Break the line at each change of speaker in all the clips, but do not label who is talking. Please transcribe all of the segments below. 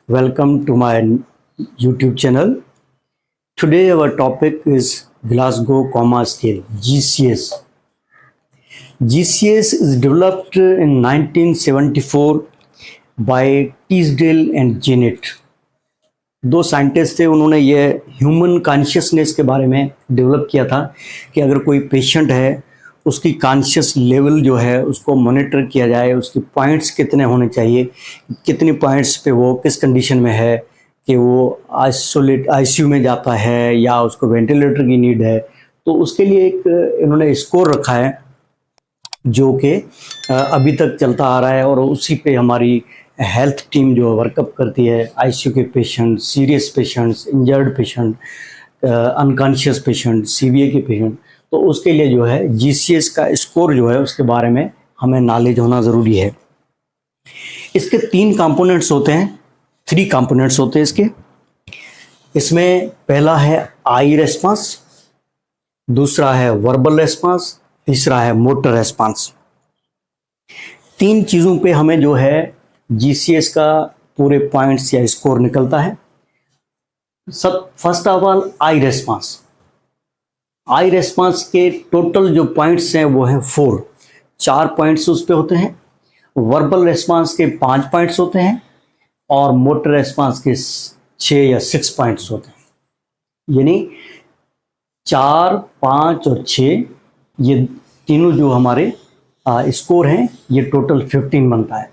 Welcome to my YouTube channel. Today our topic is Glasgow Coma Scale, GCS. GCS is developed in 1974 by Teasdale and Janet. दो scientist थे, उन्होंने ये human consciousness के बारे में develop किया था कि अगर कोई पेशेंट है उसकी कॉन्शियस लेवल जो है उसको मॉनिटर किया जाए, उसके पॉइंट्स कितने होने चाहिए, कितने पॉइंट्स पे वो किस कंडीशन में है कि वो आईसीयू में जाता है या उसको वेंटिलेटर की नीड है। तो उसके लिए एक इन्होंने स्कोर रखा है जो कि अभी तक चलता आ रहा है और उसी पे हमारी हेल्थ टीम जो वर्कअप करती है। आईसीयू के patient, serious patients, injured patient, unconscious patient, CVA के पेशेंट, तो उसके लिए जो है जीसीएस का स्कोर जो है उसके बारे में हमें नॉलेज होना ज़रूरी है। इसके 3 कंपोनेंट्स होते हैं, 3 कंपोनेंट्स होते हैं इसके। इसमें पहला है आई रेस्पॉन्स, दूसरा है वर्बल रेस्पॉन्स, तीसरा है मोटर रेस्पॉन्स। 3 चीज़ों पे हमें जो है जीसीएस का पूरे पॉइंट्स या स्कोर निकलता है। First of all I response. I response के टोटल जो पॉइंट्स हैं वो हैं 4 पॉइंट्स उस पे होते हैं। वर्बल रेस्पॉन्स के 5 पॉइंट्स होते हैं और मोटर रेस्पॉन्स के 6 या 6 पॉइंट्स होते हैं। यानी 4, 5 और 6 ये तीनों जो हमारे स्कोर हैं ये टोटल 15 बनता है।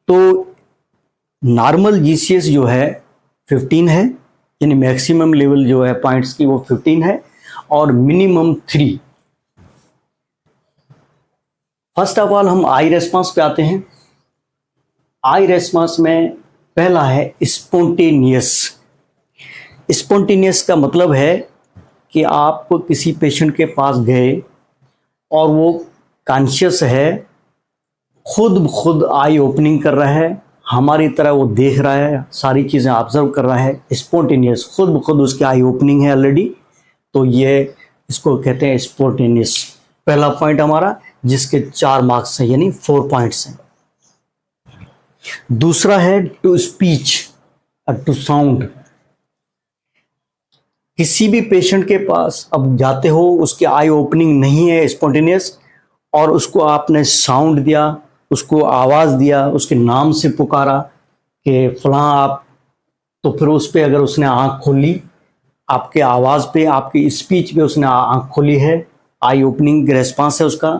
तो नॉर्मल जीसीएस जो है 15 है, यानी मैक्सिमम लेवल जो है पॉइंट्स की वो 15 है और मिनिमम 3। फर्स्ट ऑफ ऑल हम आई रेस्पॉन्स पे आते हैं। आई रेस्पॉन्स में पहला है स्पॉन्टेनियस। स्पॉन्टेनियस का मतलब है कि आप किसी पेशेंट के पास गए और वो कॉन्शियस है, खुद आई ओपनिंग कर रहा है, हमारी तरह वो देख रहा है, सारी चीज़ें ऑब्जर्व कर रहा है। स्पॉन्टेनियस, खुद उसकी आई ओपनिंग है ऑलरेडी, तो ये इसको कहते हैं स्पॉन्टेनियस। पहला पॉइंट हमारा जिसके 4 मार्क्स हैं, यानी 4 पॉइंट्स हैं। दूसरा है टू स्पीच और टू साउंड। किसी भी पेशेंट के पास अब जाते हो, उसकी आई ओपनिंग नहीं है स्पॉन्टेनियस, और उसको आपने साउंड दिया, उसको आवाज़ दिया, उसके नाम से पुकारा कि फलां आप, तो फिर उस पर अगर उसने आँख खोली, आपके आवाज़ पे, आपकी स्पीच पे उसने आँख खोली है, आई ओपनिंग रेस्पॉन्स है उसका,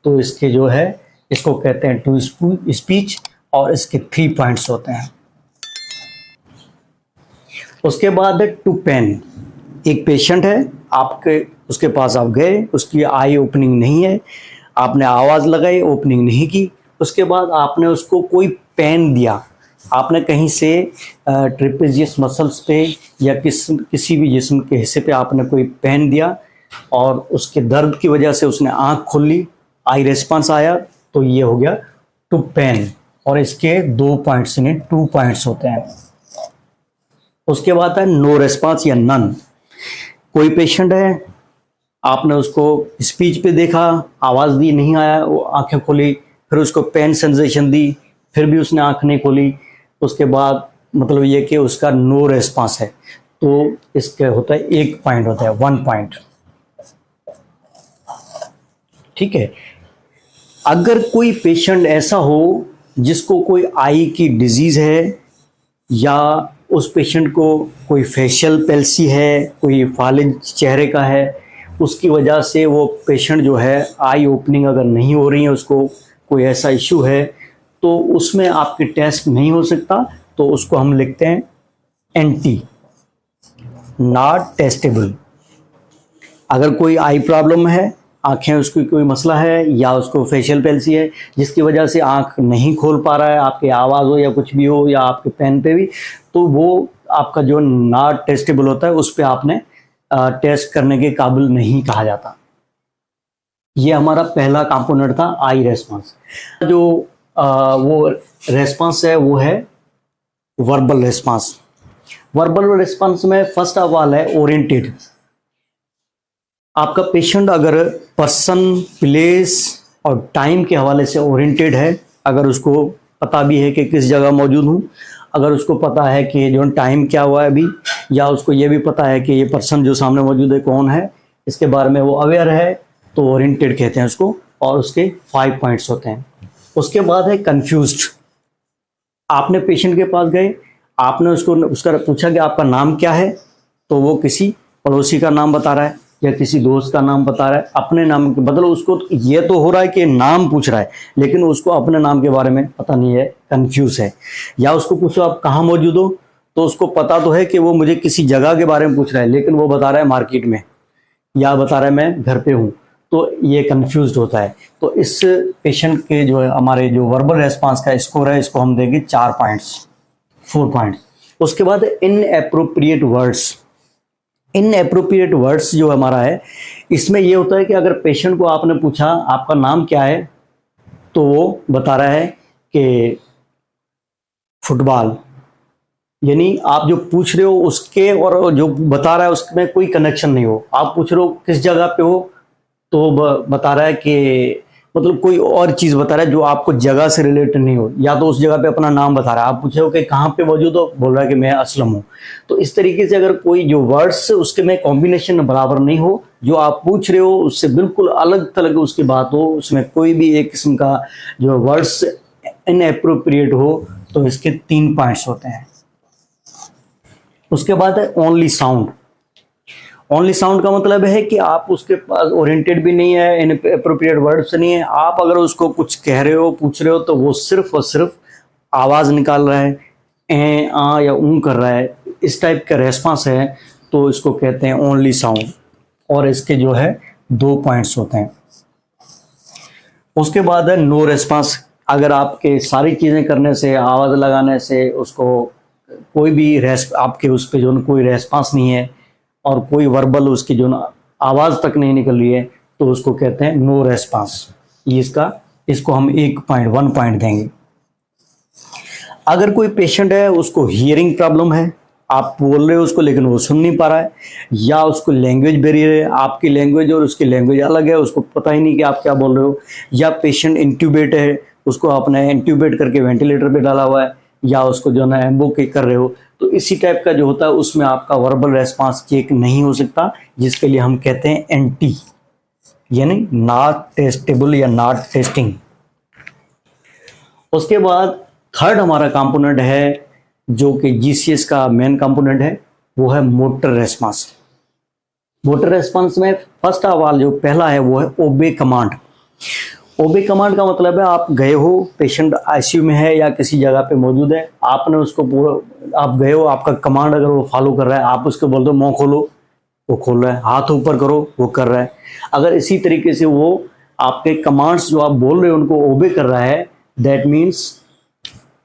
तो इसके जो है इसको कहते हैं टू स्पीच और इसके 3 पॉइंट्स होते हैं। उसके बाद है टू पेन। एक पेशेंट है, आपके उसके पास आप गए, उसकी आई ओपनिंग नहीं है, आपने आवाज़ लगाई, ओपनिंग नहीं की, उसके बाद आपने उसको कोई पेन दिया, आपने कहीं से ट्रेपेजियस मसल्स पे या किसी भी जिस्म के हिस्से पे आपने कोई पेन दिया और उसके दर्द की वजह से उसने आँख खोल ली, आई रेस्पॉन्स आया, तो ये हो गया टू पेन और इसके 2 पॉइंट्स यानी 2 पॉइंट्स होते हैं। उसके बाद है नो रेस्पॉन्स या नन। कोई पेशेंट है, आपने उसको स्पीच पे देखा, आवाज़ दी, नहीं आया, वो आंखें खोली, फिर उसको पेन सेंसेशन दी, फिर भी उसने आंख नहीं खोली, उसके बाद मतलब ये कि उसका नो रेस्पॉन्स है, तो इसका होता है 1 पॉइंट होता है, 1 पॉइंट। ठीक है। अगर कोई पेशेंट ऐसा हो जिसको कोई आई की डिजीज़ है या उस पेशेंट को कोई फेशियल पैल्सी है, कोई फालिज चेहरे का है, उसकी वजह से वो पेशेंट जो है आई ओपनिंग अगर नहीं हो रही है, उसको कोई ऐसा इशू है, तो उसमें आपके टेस्ट नहीं हो सकता, तो उसको हम लिखते हैं एंटी, नॉट टेस्टेबल। अगर कोई आई प्रॉब्लम है, आँखें उसकी कोई मसला है या उसको फेशियल पैल्सी है जिसकी वजह से आँख नहीं खोल पा रहा है, आपकी आवाज़ हो या कुछ भी हो या आपके पेन पे भी, तो वो आपका जो नॉट टेस्टेबल होता है उस पर आपने टेस्ट करने के काबिल नहीं कहा जाता। ये हमारा पहला कंपोनेंट था आई रेस्पॉन्स। जो वो रेस्पॉन्स है वो है वर्बल रेस्पॉन्स। वर्बल रेस्पॉन्स में फर्स्ट ऑफ ऑल है ओरिएंटेड। आपका पेशेंट अगर पर्सन, प्लेस और टाइम के हवाले से ओरिएंटेड है, अगर उसको पता भी है कि किस जगह मौजूद हूँ, अगर उसको पता है कि जो टाइम क्या हुआ है अभी, या उसको ये भी पता है कि ये पर्सन जो सामने मौजूद है कौन है, इसके बारे में वो अवेयर है, तो ओरिएंटेड कहते हैं उसको, और उसके 5 पॉइंट्स होते हैं। उसके बाद है कंफ्यूज्ड। आपने पेशेंट के पास गए, आपने उसका पूछा कि आपका नाम क्या है, तो वो किसी पड़ोसी का नाम बता रहा है या किसी दोस्त का नाम बता रहा है, अपने नाम के बदले उसको ये तो हो रहा है कि नाम पूछ रहा है, लेकिन उसको अपने नाम के बारे में पता नहीं है, कंफ्यूज है। या उसको पूछो आप कहाँ मौजूद हो, तो उसको पता तो है कि वो मुझे किसी जगह के बारे में पूछ रहा है, लेकिन वो बता रहा है मार्केट में, या बता रहा है मैं घर पे हूँ, तो ये कंफ्यूज होता है। तो इस पेशेंट के जो है हमारे जो वर्बल रेस्पॉन्स का स्कोर है, इसको हम देंगे 4 पॉइंट्स, 4 पॉइंट्स। उसके बाद इनएप्रोप्रिएट वर्ड्स। इनएप्रोप्रिएट वर्ड्स जो हमारा है, इसमें ये होता है कि अगर पेशेंट को आपने पूछा आपका नाम क्या है, तो वो बता रहा है कि फुटबॉल, यानी आप जो पूछ रहे हो उसके और जो बता रहा है उसमें कोई कनेक्शन नहीं हो। आप पूछ रहे हो किस जगह पे हो, तो बता रहा है कि मतलब कोई और चीज़ बता रहा है जो आपको जगह से रिलेटेड नहीं हो, या तो उस जगह पे अपना नाम बता रहा है। आप पूछे हो कि कहाँ पे मौजूद हो, बोल रहा है कि मैं असलम हूँ। तो इस तरीके से अगर कोई जो वर्ड्स उसके में कॉम्बिनेशन बराबर नहीं हो, जो आप पूछ रहे हो उससे बिल्कुल अलग तलग उसकी बात हो, उसमें कोई भी एक किस्म का जो वर्ड्स इनएप्रोप्रिएट हो, तो इसके 3 पॉइंट्स होते हैं। उसके बाद है ओनली साउंड। ओनली साउंड का मतलब है कि आप उसके पास ओरिएंटेड भी नहीं है, इनएप्रोप्रिएट वर्ड से नहीं है, आप अगर उसको कुछ कह रहे हो, पूछ रहे हो, तो वो सिर्फ और सिर्फ आवाज़ निकाल रहा है, ए आ या कर रहा है, इस टाइप का रेस्पॉन्स है, तो इसको कहते हैं ओनली साउंड, और इसके जो है 2 पॉइंट्स होते हैं। उसके बाद है नो रेस्पॉन्स। अगर आपके सारी चीज़ें करने से, आवाज़ लगाने से उसको कोई भी आपके उस पर जो कोई रेस्पॉन्स नहीं है, और कोई वर्बल उसकी जो आवाज़ तक नहीं निकल रही है, तो उसको कहते हैं नो रेस्पॉन्स। ये इसको हम 1 पॉइंट देंगे। अगर कोई पेशेंट है उसको हियरिंग प्रॉब्लम है, आप बोल रहे हो उसको लेकिन वो सुन नहीं पा रहा है, या उसको लैंग्वेज बैरियर है, आपकी लैंग्वेज और उसकी लैंग्वेज अलग है, उसको पता ही नहीं कि आप क्या बोल रहे हो, या पेशेंट इंट्यूबेट है, उसको आपने इंट्यूबेट करके वेंटिलेटर पे डाला हुआ है, या उसको जो है एम्बो के कर रहे हो, तो इसी टाइप का जो होता है उसमें आपका वर्बल रेस्पॉन्स चेक नहीं हो सकता, जिसके लिए हम कहते हैं एनटी, यानी नॉट टेस्टेबल या नॉट टेस्टिंग। उसके बाद थर्ड हमारा कंपोनेंट है जो कि जीसीएस का मेन कंपोनेंट है, वो है मोटर रेस्पॉन्स। मोटर रेस्पॉन्स में फर्स्ट सवाल जो पहला है वो है ओबे कमांड। ओबे कमांड का मतलब है आप गए हो, पेशेंट आईसीयू में है या किसी जगह पे मौजूद है, आपने उसको पूरा, आप गए हो, आपका कमांड अगर वो फॉलो कर रहा है, आप उसको बोल दो मुंह खोलो, वो खोल रहा है, हाथ ऊपर करो, वो कर रहा है। अगर इसी तरीके से वो आपके कमांड्स जो आप बोल रहे हो उनको ओबे कर रहा है, दैट मीन्स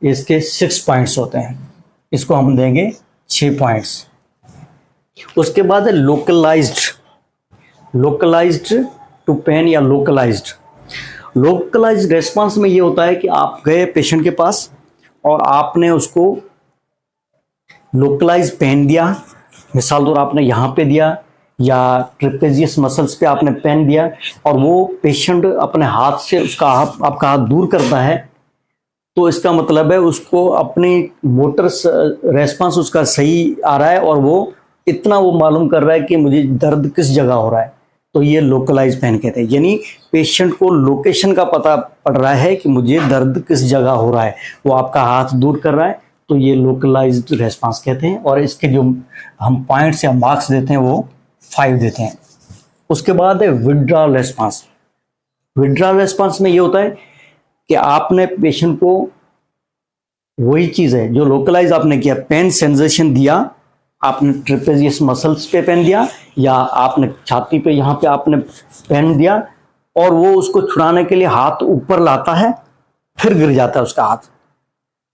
इसके 6 पॉइंट्स होते हैं, इसको हम देंगे 6 पॉइंट्स। उसके बाद है लोकलाइज्ड। लोकलाइज्ड टू पेन या लोकलाइज्ड। लोकलाइज्ड रेस्पॉन्स में ये होता है कि आप गए पेशेंट के पास और आपने उसको लोकलाइज पेन दिया, मिसाल तौर आपने यहाँ पे दिया या ट्रेपेजियस मसल्स पे आपने पेन दिया, और वो पेशेंट अपने हाथ से आपका हाथ दूर करता है, तो इसका मतलब है उसको अपनी मोटर रेस्पॉन्स उसका सही आ रहा है, और वो इतना वो मालूम कर रहा है कि मुझे दर्द किस जगह हो रहा है, तो ये लोकलाइज पेन कहते हैं। यानी पेशेंट को लोकेशन का पता पड़ रहा है कि मुझे दर्द किस जगह हो रहा है, वो आपका हाथ दूर कर रहा है, तो ये लोकलाइज्ड रेस्पॉन्स कहते हैं। और इसके जो हम पॉइंट्स या मार्क्स देते हैं वो 5 देते हैं। उसके बाद है विड्रॉल रेस्पॉन्स। विड्रॉल रेस्पॉन्स में ये होता है कि आपने पेशेंट को वही चीज़ है जो लोकलाइज आपने किया, पेन सेंसेशन दिया, आपने ट्रेपेजियस मसल्स पे पेन दिया या आपने छाती पे यहाँ पे आपने पेन दिया, और वो उसको छुड़ाने के लिए हाथ ऊपर लाता है, फिर गिर जाता है उसका हाथ,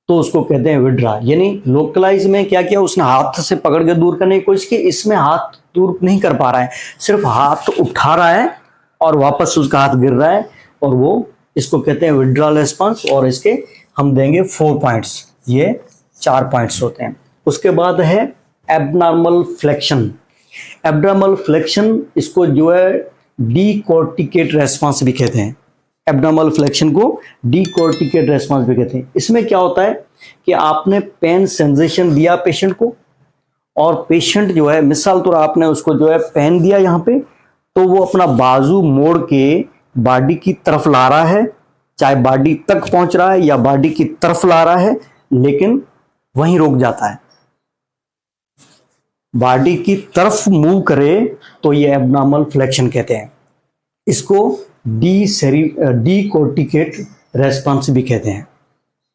तो उसको कहते हैं विड्रा। यानी लोकलाइज में क्या किया, उसने हाथ से पकड़ के दूर करने की कोशिश की, इसमें हाथ दूर नहीं कर पा रहा है, सिर्फ हाथ उठा रहा है और वापस उसका हाथ गिर रहा है, और वो इसको कहते हैं विड्रॉल रेस्पॉन्स, और इसके हम देंगे 4 पॉइंट्स, ये 4 पॉइंट्स होते हैं। उसके बाद है एबनॉर्मल फ्लेक्शन। एबनॉर्मल फ्लेक्शन इसको जो है डीकॉर्टिकेट रेस्पॉन्स भी कहते हैं। एब्नॉर्मल फ्लेक्शन को डीकॉर्टिकेट रेस्पॉन्स भी कहते हैं। इसमें क्या होता है कि आपने पेन सेंसेशन दिया पेशेंट को, और पेशेंट जो है मिसाल तौर आपने उसको जो है पेन दिया यहाँ पे, तो वो अपना बाजू मोड़ के बॉडी की तरफ ला रहा है, चाहे बॉडी तक पहुंच रहा है या बॉडी की तरफ ला रहा है, लेकिन वहीं रुक जाता है। बॉडी की तरफ मूव करे तो ये एब्नॉर्मल फ्लेक्शन कहते हैं। इसको डीकॉर्टिकेट रेस्पॉन्स भी कहते हैं।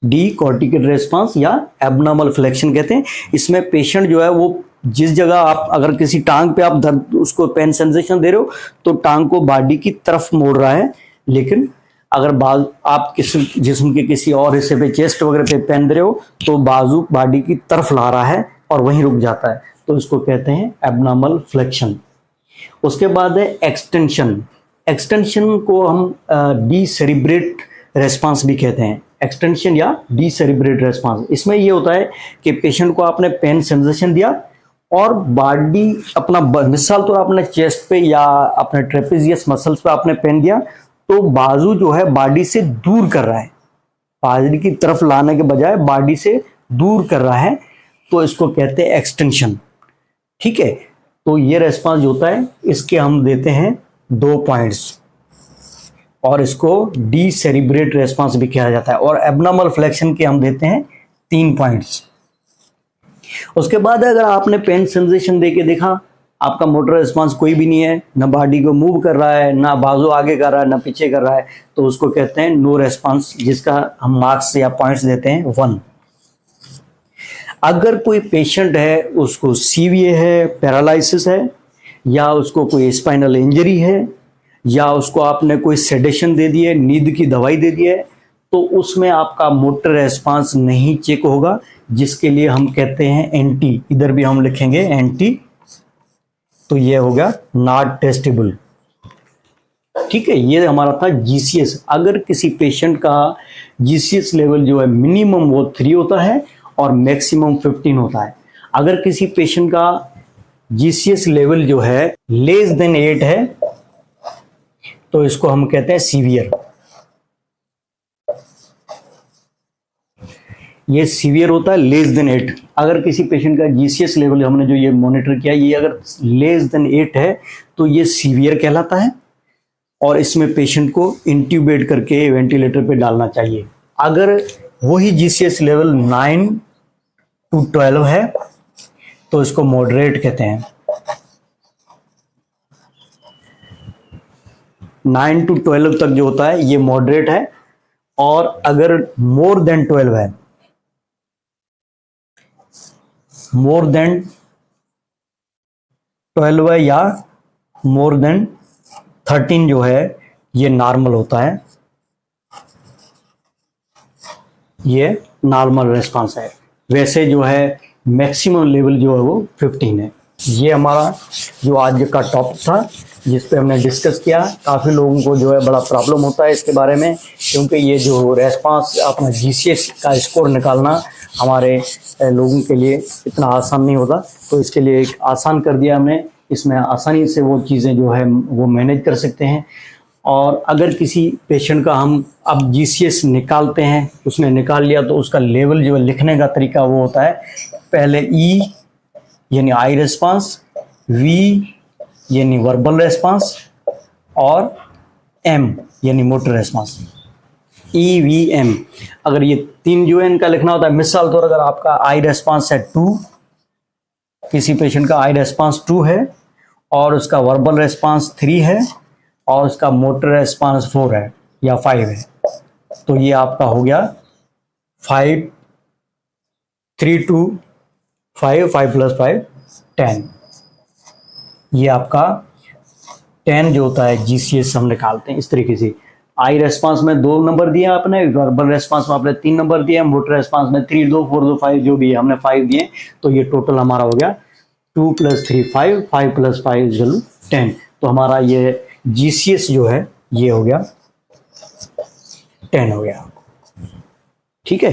डीकॉर्टिकेट रेस्पॉन्स या एब्नॉर्मल फ्लेक्शन कहते हैं। इसमें पेशेंट जो है वो जिस जगह आप अगर किसी टांग पे आप दर्द उसको पेन सेंसेशन दे रहे हो तो टांग को बॉडी की तरफ मोड़ रहा है, लेकिन अगर आप किसी जिस्म के किसी और हिस्से पे चेस्ट वगैरह पे पेन दे रहे हो तो बाजू बॉडी की तरफ ला रहा है और वहीं रुक जाता है, तो इसको कहते हैं एब्नॉर्मल फ्लेक्शन। उसके बाद है एक्सटेंशन। एक्सटेंशन को हम डीसेरिब्रेट रेस्पॉन्स भी कहते हैं। एक्सटेंशन या डीसेरिब्रेट रेस्पॉन्स, इसमें ये होता है कि पेशेंट को आपने पेन सेंसेशन दिया और बॉडी अपना मिसाल तो आपने चेस्ट पे या अपने ट्रेपेजियस मसल्स पे आपने पेन दिया, तो बाजू जो है बॉडी से दूर कर रहा है, बॉडी की तरफ लाने के बजाय बॉडी से दूर कर रहा है, तो इसको कहते हैं एक्सटेंशन। ठीक है, तो ये रेस्पॉन्स जो होता है इसके हम देते हैं 2 पॉइंट्स, और इसको डीसेरिब्रेट रेस्पॉन्स भी कहा जाता है, और एब्नॉर्मल फ्लेक्शन के हम देते हैं 3 पॉइंट्स। उसके बाद अगर आपने पेन सेंसेशन देके देखा आपका मोटर रेस्पॉन्स कोई भी नहीं है, ना बॉडी को मूव कर रहा है, ना बाजू आगे कर रहा है, ना पीछे कर रहा है, तो उसको कहते हैं नो रेस्पॉन्स, जिसका हम मार्क्स या पॉइंट्स देते हैं 1। अगर कोई पेशेंट है उसको सीवीए है, पैरालिसिस है, या उसको कोई स्पाइनल इंजरी है, या उसको आपने कोई सेडेशन दे दी है, नींद की दवाई दे दी है, तो उसमें आपका मोटर रेस्पॉन्स नहीं चेक होगा, जिसके लिए हम कहते हैं एंटी। इधर भी हम लिखेंगे एंटी, तो ये होगा नॉट टेस्टेबल। ठीक है, ये हमारा था जीसीएस। अगर किसी पेशेंट का जीसीएस लेवल जो है मिनिमम वो 3 होता है और मैक्सिमम 15 होता है। अगर किसी पेशेंट का जीसीएस लेवल जो है लेस देन 8 है, तो इसको हम कहते हैं सीवियर। ये सीवियर होता है लेस देन 8। अगर किसी पेशेंट का जीसीएस लेवल हमने जो ये मॉनिटर किया, ये अगर लेस देन 8 है तो ये सीवियर कहलाता है, और इसमें पेशेंट को इंट्यूबेट करके वेंटिलेटर पे डालना चाहिए। अगर वही जीसीएस लेवल 9 to 12 है तो इसको मॉडरेट कहते हैं। 9 to 12 तक जो होता है ये मॉडरेट है, और अगर मोर देन 12 है, मोर देन 12 है या मोर देन 13 जो है ये नॉर्मल होता है, ये नॉर्मल रेस्पॉन्स है। वैसे जो है मैक्सिमम लेवल जो है वो 15 है। ये हमारा जो आज का टॉपिक था जिस पे हमने डिस्कस किया। काफ़ी लोगों को जो है बड़ा प्रॉब्लम होता है इसके बारे में, क्योंकि ये जो रेस्पॉन्स अपना जीसीएस का स्कोर निकालना हमारे लोगों के लिए इतना आसान नहीं होता, तो इसके लिए एक आसान कर दिया हमने। इसमें आसानी से वो चीज़ें जो है वो मैनेज कर सकते हैं। और अगर किसी पेशेंट का हम अब जीसीएस निकालते हैं, उसने निकाल लिया, तो उसका लेवल जो है लिखने का तरीका वो होता है, पहले ई यानी आई रेस्पॉन्स, वी यानी वर्बल रेस्पॉन्स, और एम यानी motor response. E V M, अगर ये 3 जो है इनका लिखना होता है। मिसाल तौर अगर आपका आई रेस्पॉन्स है 2, किसी पेशेंट का आई रेस्पॉन्स 2 है और उसका वर्बल रेस्पॉन्स 3 है और उसका मोटर रेस्पॉन्स 4 है या 5 है, तो ये आपका हो गया 5 3 2 5 5 + 5 10। ये आपका 10 जो होता है जीसीएस हम निकालते हैं इस तरीके से। आई रेस्पॉन्स में 2 नंबर दिए आपने, वर्बल रेस्पॉन्स में आपने 3 नंबर दिए, मोटर रेस्पॉन्स में 3 2 4 2 5 जो भी है हमने 5 दिए, तो ये टोटल हमारा हो गया 2 + 3 5 5 + 5 = 10। तो हमारा ये जीसीएस जो है ये हो गया 10 हो गया। ठीक है।